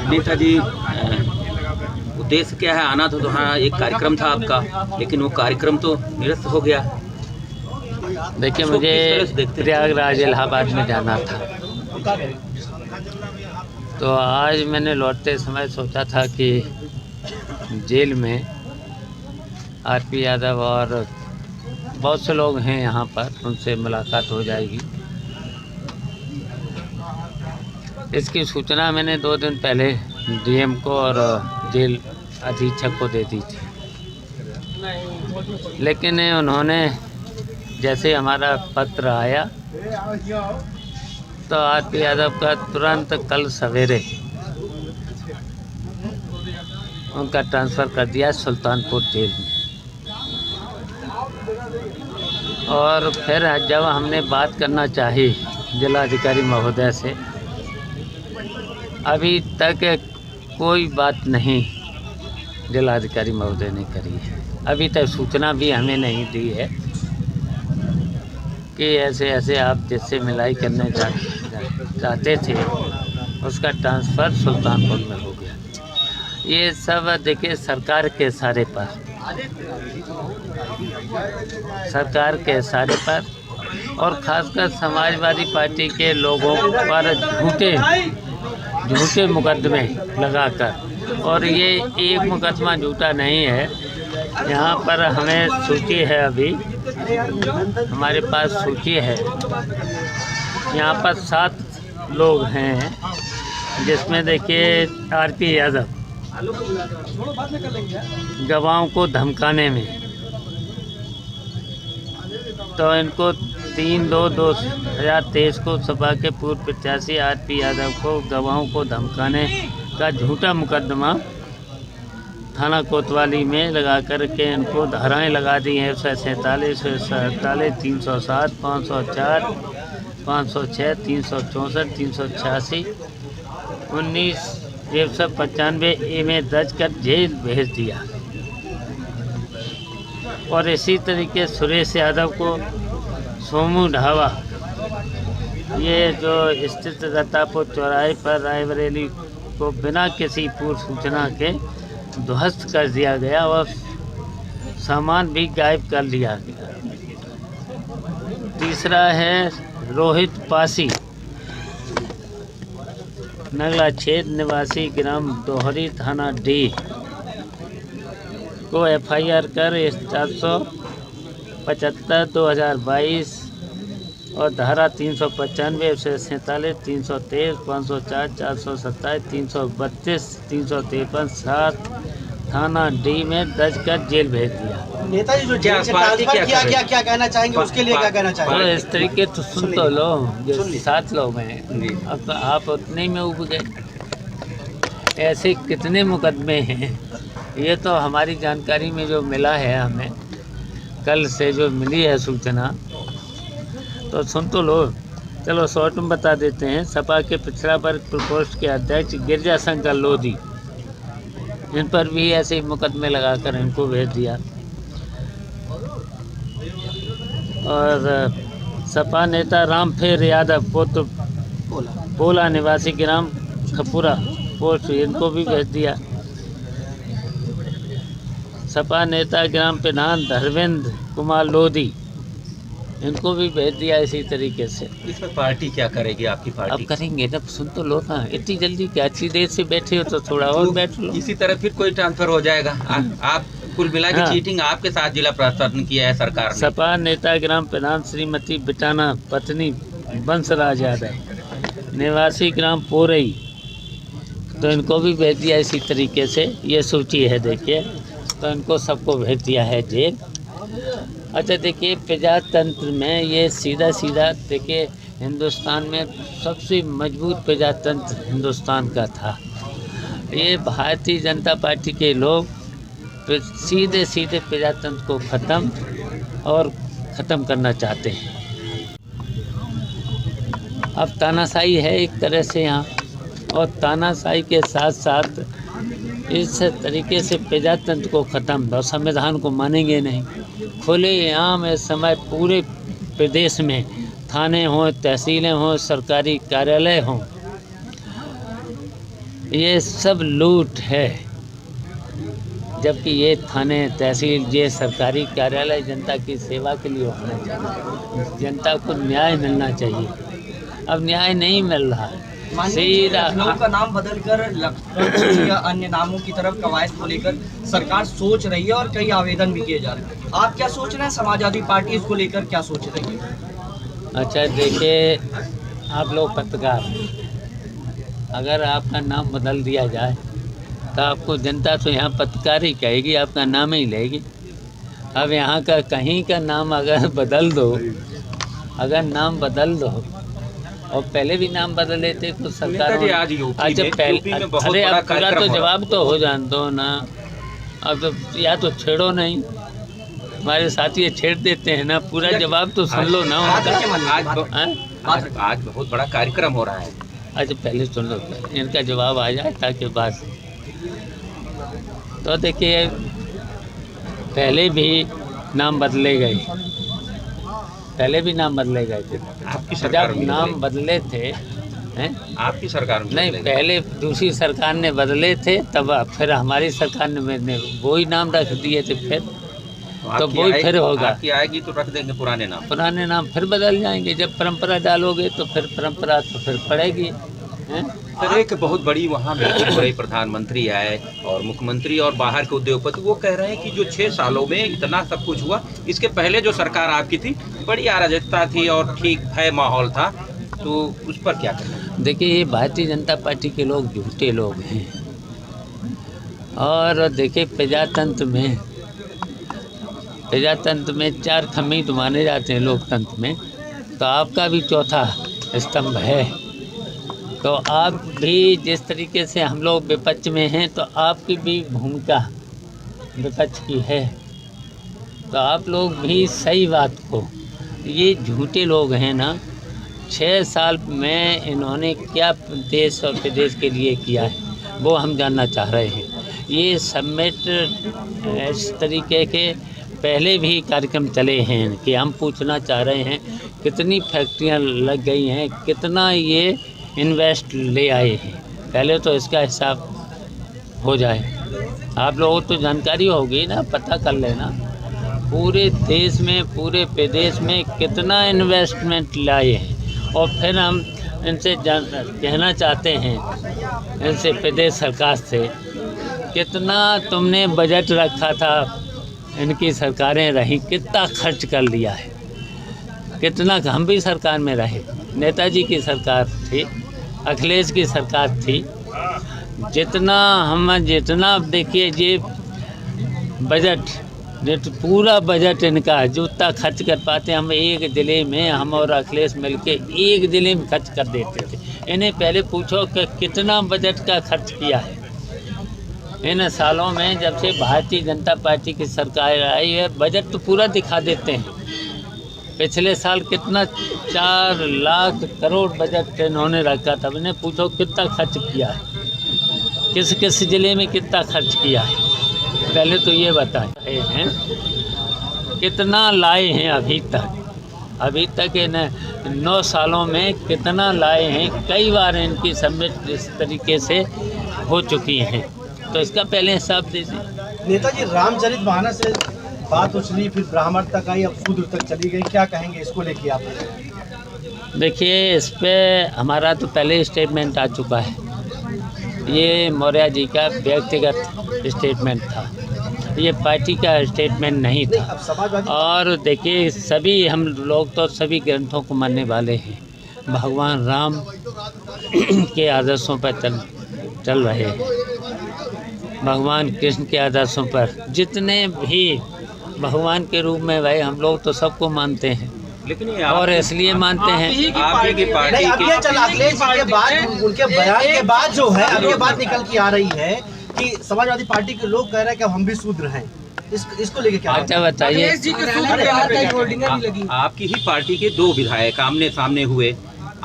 नेताजी, उद्देश्य क्या है? आना तो वहाँ एक कार्यक्रम था आपका, लेकिन वो कार्यक्रम तो निरस्त हो गया। देखिए, मुझे प्रयागराज इलाहाबाद में जाना था, तो आज मैंने लौटते समय सोचा था कि जेल में आरपी यादव और बहुत से लोग हैं यहाँ पर, उनसे मुलाकात हो जाएगी। इसकी सूचना मैंने 2 दिन पहले डीएम को और जेल अधीक्षक को दे दी थी, लेकिन उन्होंने जैसे हमारा पत्र आया तो आरपी यादव का तुरंत कल सवेरे उनका ट्रांसफ़र कर दिया सुल्तानपुर जेल में। और फिर जब हमने बात करना चाही जिलाधिकारी महोदय से, अभी तक कोई बात नहीं जिलाधिकारी महोदय ने करी है। अभी तक सूचना भी हमें नहीं दी है कि ऐसे ऐसे आप जिससे मिलाई करने चाहते थे उसका ट्रांसफ़र सुल्तानपुर में हो गया। ये सब देखिए सरकार के इशारे पर, और ख़ासकर समाजवादी पार्टी के लोगों पर झूठे मुकदमे लगाकर, और ये एक मुकदमा झूठा नहीं है। यहाँ पर हमें सूची है, अभी हमारे पास सूची है। यहाँ पर 7 लोग हैं, जिसमें देखिए आरपी यादव गवाहों को धमकाने में, तो इनको 3/2/2023 को सपा के पूर्व प्रत्याशी आरपी यादव को गवाहों को धमकाने का झूठा मुकदमा थाना कोतवाली में लगा कर के इनको धाराएं लगा दी हैं। 147, 147, 307, 504, 506, 364, 386, 19 195 में दर्ज कर जेल भेज दिया। और इसी तरीके सुरेश यादव को सोमू ढाबा, ये जो स्थित दत्तापुर चौराहे पर रायबरेली को बिना किसी पूर्व सूचना के ध्वस्त कर दिया गया और सामान भी गायब कर लिया गया। तीसरा है रोहित पासी, नगला छेद निवासी, ग्राम दोहरी, थाना डी को एफआईआर कर 475/2022 और धारा 395, 147, 323, 504, 427, 332, 353, 7 थाना डी में दर्ज कर जेल भेज दिया। नेताजी जो जेल से ट्रांसफर किया गया, क्या कहना चाहेंगे उसके लिए? क्या कहना चाहेंगे? तो इस तरीके तो सुन तो लो, जो 7 लोग हैं, अब आप उतने में उब गए। ऐसे कितने मुकदमे हैं? ये तो हमारी जानकारी में जो मिला है, हमें कल से जो मिली है सूचना, तो सुन तो लो। चलो शॉर्ट में बता देते हैं। सपा के पिछड़ा वर्ग प्रकोष्ठ के अध्यक्ष गिरजा शंकर लोधी, इन पर भी ऐसे मुकदमे लगाकर इनको भेज दिया। और सपा नेता रामफेर यादव पुत्र पोला निवासी, ग्राम खपुरा पोस्ट, इनको भी भेज दिया। सपा नेता ग्राम प्रधान धर्मेंद्र कुमार लोधी, इनको भी भेज दिया इसी तरीके से। इसमें पार्टी क्या करेगी आपकी पार्टी? अब करेंगे जब, सुन तो लो ना, इतनी जल्दी क्या? इतनी देर से बैठे हो तो थोड़ा और बैठ लो। इसी तरह फिर कोई ट्रांसफर हो जाएगा। आप कुल मिला के चीटिंग आपके साथ जिला प्रशासन किया है सरकार ने। सपा नेता ग्राम प्रधान श्रीमती बिटाना पत्नी बंसराज यादव, निवासी ग्राम पोरई, तो इनको भी भेज दिया इसी तरीके से। ये सूची है देखिए, तो इनको सबको भेज दिया है जेल। अच्छा देखिए, प्रजातंत्र में ये सीधा देखिए, हिंदुस्तान में सबसे मजबूत प्रजातंत्र हिंदुस्तान का था। ये भारतीय जनता पार्टी के लोग सीधे प्रजातंत्र को ख़त्म करना चाहते हैं। अब तानाशाही है एक तरह से यहाँ, और तानाशाही के साथ साथ इस तरीके से प्रजातंत्र को ख़त्म, और संविधान को मानेंगे नहीं। खुलेआम इस समय पूरे प्रदेश में थाने हों, तहसीलें हों, सरकारी कार्यालय हों, ये सब लूट है, जबकि ये थाने तहसील ये सरकारी कार्यालय जनता की सेवा के लिए होना चाहिए, जनता को न्याय मिलना चाहिए। अब न्याय नहीं मिल रहा है। सीधा लखनऊ का नाम बदलकर लखनऊ या अन्य नामों की तरफ कवायद को लेकर सरकार सोच रही है और कई आवेदन भी किए जा रहे हैं। आप क्या सोच रहे हैं, समाजवादी पार्टी इसको लेकर क्या सोच रही है? अच्छा देखिए, आप लोग पत्रकार हैं, अगर आपका नाम बदल दिया जाए तो आपको जनता तो यहाँ पत्रकार ही कहेगी, आपका नाम ही लेगी। अब यहाँ का कहीं का नाम अगर बदल दो, अगर नाम बदल दो, और पहले भी नाम बदल लेते तो सरकार आज यूपी अच्छा में पहले बहुत अरे बड़ा अब पूरा कार्यक्रम तो हो रहा है। जवाब तो हो जान दो ना। अब तो या तो छेड़ो नहीं, हमारे साथी ये छेड़ देते हैं ना, पूरा जवाब तो सुन लो ना उनका। हाँ? आज बहुत बड़ा कार्यक्रम हो रहा है। अच्छा पहले सुन लो, इनका जवाब आ जाए ताकि बात। तो देखिए, पहले भी नाम बदले गए, पहले भी नाम बदले गए थे। आपकी सरकार जब में नाम बदले। बदले थे हैं? आपकी सरकार में नहीं, बदले। पहले दूसरी सरकार ने बदले थे, तब फिर हमारी सरकार ने वही नाम रख दिए थे। फिर तो आपकी वही आएगी- फिर होगा। आपकी आएगी तो रख देंगे पुराने नाम। पुराने नाम फिर बदल जाएंगे। जब परंपरा डालोगे तो फिर परंपरा तो फिर पड़ेगी हैं? सर, एक बहुत बड़ी वहाँ मीटिंग हो रही, प्रधानमंत्री आए और मुख्यमंत्री और बाहर के उद्योगपति, वो कह रहे हैं कि जो 6 सालों में इतना सब कुछ हुआ, इसके पहले जो सरकार आपकी थी बड़ी अराजकता थी और ठीक है माहौल था, तो उस पर क्या कहना? देखिए, ये भारतीय जनता पार्टी के लोग झूठे लोग हैं। और देखिए, प्रजातंत्र में 4 खम्भे माने जाते हैं लोकतंत्र में, तो आपका भी चौथा स्तंभ है। तो आप भी जिस तरीके से हम लोग विपक्ष में हैं, तो आपकी भी भूमिका विपक्ष की है। तो आप लोग भी सही बात को, ये झूठे लोग हैं ना, 6 साल में इन्होंने क्या देश और प्रदेश के लिए किया है, वो हम जानना चाह रहे हैं। ये समिट इस तरीके के पहले भी कार्यक्रम चले हैं कि हम पूछना चाह रहे हैं कितनी फैक्ट्रियां लग गई हैं, कितना ये इन्वेस्ट ले आए हैं, पहले तो इसका हिसाब हो जाए। आप लोगों को तो जानकारी होगी ना, पता कर लेना पूरे देश में, पूरे प्रदेश में कितना इन्वेस्टमेंट लाए हैं। और फिर हम इनसे कहना चाहते हैं, इनसे प्रदेश सरकार से, कितना तुमने बजट रखा था, इनकी सरकारें रही, कितना खर्च कर लिया है, कितना। हम भी सरकार में रहे, नेताजी की सरकार थी, अखिलेश की सरकार थी, जितना देखिए ये बजट, पूरा बजट इनका जितना खर्च कर पाते, हम एक ज़िले में, हम और अखिलेश मिलके एक ज़िले में खर्च कर देते थे। इन्हें पहले पूछो कि कितना बजट का खर्च किया है इन सालों में। जब से भारतीय जनता पार्टी की सरकार आई है, बजट तो पूरा दिखा देते हैं। पिछले साल कितना 4 लाख करोड़ बजट इन्होंने रखा था। इन्हें पूछो कितना खर्च किया है, किस किस ज़िले में कितना खर्च किया है, पहले तो ये बताए हैं। कितना लाए हैं अभी तक इन 9 सालों में कितना लाए हैं। कई बार इनकी समिट इस तरीके से हो चुकी हैं, तो इसका पहले हिसाब दीजिए। नेताजी, रामचरित मानस से बात उछली, फिर ब्राह्मण तक आई, अब शूद्र तक चली गई, क्या कहेंगे इसको लेके आप? देखिए, इस पे हमारा तो पहले स्टेटमेंट आ चुका है। ये मौर्य जी का व्यक्तिगत स्टेटमेंट था, ये पार्टी का स्टेटमेंट नहीं था। अब समाजवादी और देखिए, सभी हम लोग तो सभी ग्रंथों को मानने वाले हैं, भगवान राम के आदर्शों पर चल रहे हैं, भगवान कृष्ण के आदर्शों पर, जितने भी भगवान के रूप में भाई हम लोग तो सबको मानते हैं, लेकिन ये और इसलिए मानते हैं। आपकी की पार्टी नहीं, अब ये चला अखिलेश जी के बाद, उनके बयान के बाद जो है, अब ये बात निकल के आ रही है कि समाजवादी पार्टी के लोग कह रहे हैं कि हम भी शूद्र हैं। इसको लेके क्या? अच्छा बताइए। आपकी ही पार्टी के 2 विधायक आमने सामने हुए,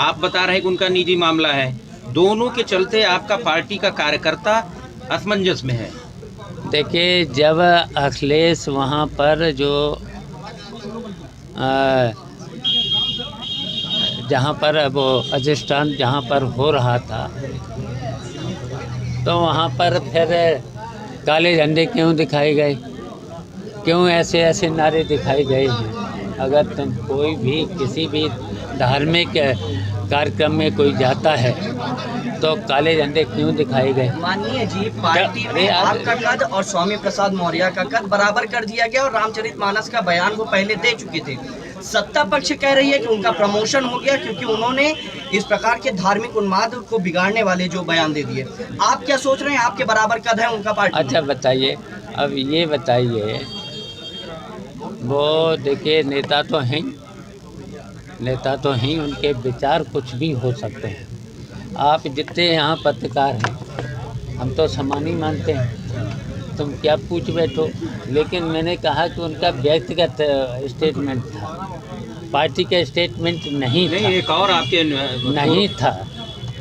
आप बता रहे हैं कि उनका निजी मामला है, दोनों के चलते आपका पार्टी का कार्यकर्ता असमंजस में है। देखिए, जब अखिलेश वहाँ पर जो जहाँ पर वो अधिष्ठान जहाँ पर हो रहा था, तो वहाँ पर फिर काले झंडे क्यों दिखाए गए, क्यों ऐसे ऐसे नारे दिखाए गए हैं। अगर तुम कोई भी किसी भी धार्मिक कार्यक्रम में कोई जाता है तो काले झंडे क्यों दिखाए गए। माननीय जी, पार्टी में आपका कद और स्वामी प्रसाद मौर्य का कद बराबर कर दिया गया और रामचरितमानस का बयान वो पहले दे चुके थे। सत्ता पक्ष कह रही है कि उनका प्रमोशन हो गया क्योंकि उन्होंने इस प्रकार के धार्मिक उन्माद को बिगाड़ने वाले जो बयान दे दिए। आप क्या सोच रहे हैं, आपके बराबर कद है उनका पार्टी? अच्छा बताइए, अब ये बताइए, वो देखिए नेता तो हैं, नेता तो हैं, उनके विचार कुछ भी हो सकते हैं। आप जितने यहाँ पत्रकार हैं हम तो समान ही मानते हैं, तुम क्या पूछ बैठो। लेकिन मैंने कहा कि उनका व्यक्तिगत स्टेटमेंट था, पार्टी का स्टेटमेंट नहीं था। नहीं, एक और आपके नहीं था।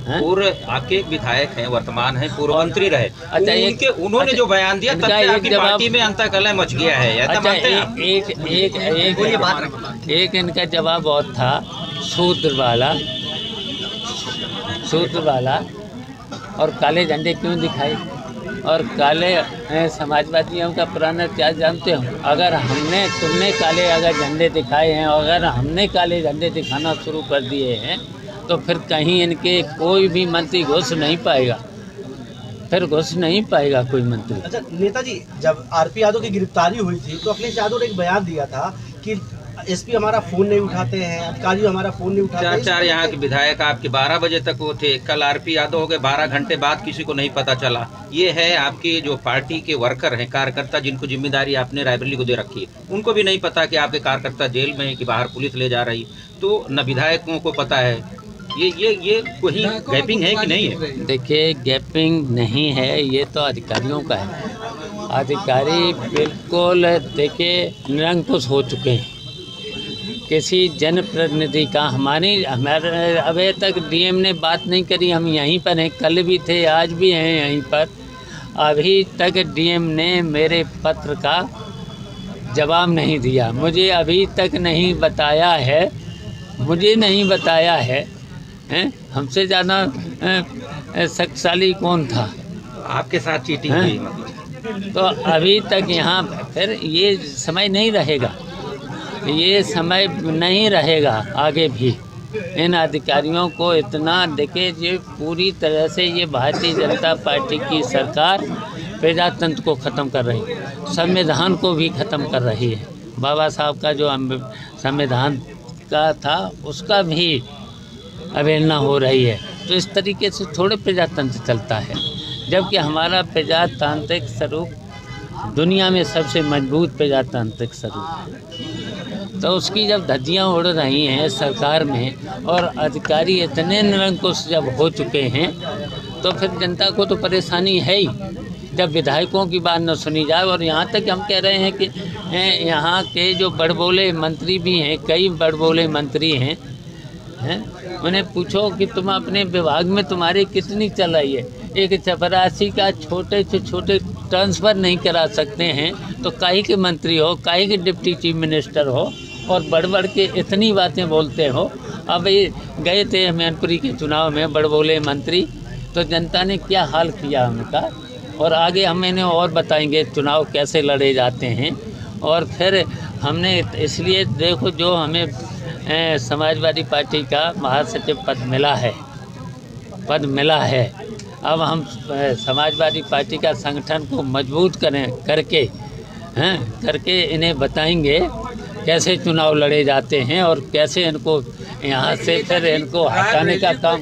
पूर्व आपके एक विधायक हैं, वर्तमान हैं, पूर्व मंत्री रहे। अच्छा, उन्होंने जो बयान दिया तब से आपकी पार्टी में अंतःकलह मच गया है। अच्छा, एक इनका जवाब और था, सूत्र वाला और काले झंडे क्यों दिखाए। और काले समाजवादियों का पुराना इतिहास जानते हो, अगर तुमने काले अगर झंडे दिखाए हैं और अगर हमने काले झंडे दिखाना शुरू कर दिए हैं तो फिर कहीं इनके कोई भी मंत्री घुस नहीं पाएगा, फिर घुस नहीं पाएगा कोई मंत्री। अच्छा नेताजी, जब आरपी यादव की गिरफ्तारी हुई थी तो अखिलेश यादव ने एक बयान दिया था कि एसपी हमारा फ़ोन नहीं उठाते हैं, अधिकारी हमारा फ़ोन नहीं उठाते हैं। चार यहाँ के विधायक आपके 12 बजे तक वो थे, कल आरपी यादव हो गए 12 घंटे बाद, किसी को नहीं पता चला। ये है आपकी जो पार्टी के वर्कर हैं, कार्यकर्ता, जिनको जिम्मेदारी आपने रायबरेली को दे रखी है, उनको भी नहीं पता कि आपके कार्यकर्ता जेल में है कि बाहर पुलिस ले जा रही, तो न विधायकों को पता है। ये कोई गैपिंग है कि नहीं है? देखिए, गैपिंग नहीं है, ये तो अधिकारियों का है। अधिकारी बिल्कुल देखिए निरंकुश हो चुके हैं। किसी जनप्रतिनिधि का हमारे अभी तक डीएम ने बात नहीं करी। हम यहीं पर हैं, कल भी थे, आज भी हैं यहीं पर। अभी तक डीएम ने मेरे पत्र का जवाब नहीं दिया, मुझे अभी तक नहीं बताया है, हैं? हमसे ज़्यादा शक्तिशाली कौन था? आपके साथ चीटिंग हुई मतलब? तो अभी तक यहाँ फिर ये समय नहीं रहेगा, ये समय नहीं रहेगा आगे भी। इन अधिकारियों को इतना देखे, ये पूरी तरह से ये भारतीय जनता पार्टी की सरकार प्रजातंत्र को ख़त्म कर रही है, संविधान को भी ख़त्म कर रही है। बाबा साहब का जो संविधान का था उसका भी अवहेलना हो रही है। तो इस तरीके से थोड़े प्रजातंत्र चलता है, जबकि हमारा प्रजातांत्रिक स्वरूप दुनिया में सबसे मजबूत प्रजातांत्रिक स्वरूप है। तो उसकी जब धज्जियाँ उड़ रही हैं सरकार में और अधिकारी इतने निरंकुश जब हो चुके हैं तो फिर जनता को तो परेशानी है ही, जब विधायकों की बात न सुनी जाए। और यहाँ तक हम कह रहे हैं कि यहाँ के जो बड़बोले मंत्री भी हैं, कई बड़बोले मंत्री हैं, उन्हें पूछो कि तुम अपने विभाग में तुम्हारी कितनी चल रही है। एक चपरासी का छोटे से छोटे ट्रांसफ़र नहीं करा सकते हैं तो काहे के मंत्री हो, काहे के डिप्टी चीफ मिनिस्टर हो और बढ़ के इतनी बातें बोलते हो। अब ये गए थे मैनपुरी के चुनाव में बड़बोले मंत्री, तो जनता ने क्या हाल किया उनका, और आगे हम इन्हें और बताएंगे चुनाव कैसे लड़े जाते हैं। और फिर हमने इसलिए देखो, जो हमें समाजवादी पार्टी का महासचिव पद मिला है, अब हम समाजवादी पार्टी का संगठन को मजबूत करके इन्हें बताएंगे कैसे चुनाव लड़े जाते हैं और कैसे इनको यहाँ से फिर इनको हटाने का काम